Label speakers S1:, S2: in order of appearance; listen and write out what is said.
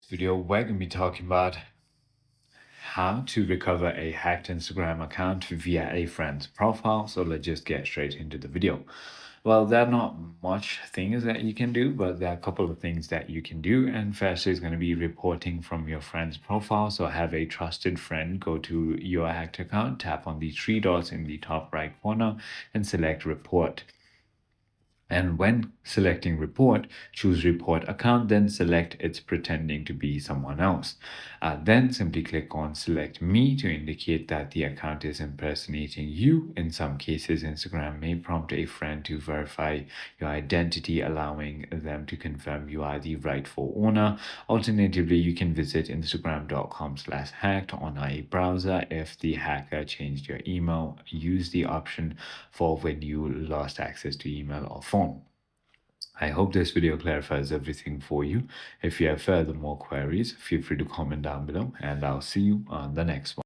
S1: Video, we're going to be talking about how to recover a hacked Instagram account via a friend's profile. So let's just get straight into the video. Well, there are not much things that you can do, but there are a couple of things that you can do. And first is going to be reporting from your friend's profile. So have a trusted friend go to your hacked account, tap on the three dots in the top right corner and select report. And when selecting report, choose report account, then select it's pretending to be someone else. Then simply click on select me to indicate that the account is impersonating you. In some cases, Instagram may prompt a friend to verify your identity, allowing them to confirm you are the rightful owner. Alternatively, you can visit instagram.com/hacked on a browser. If the hacker changed your email, use the option for when you lost access to email or phone. I hope this video clarifies everything for you. If you have further more queries, feel free to comment down below, and I'll see you on the next one.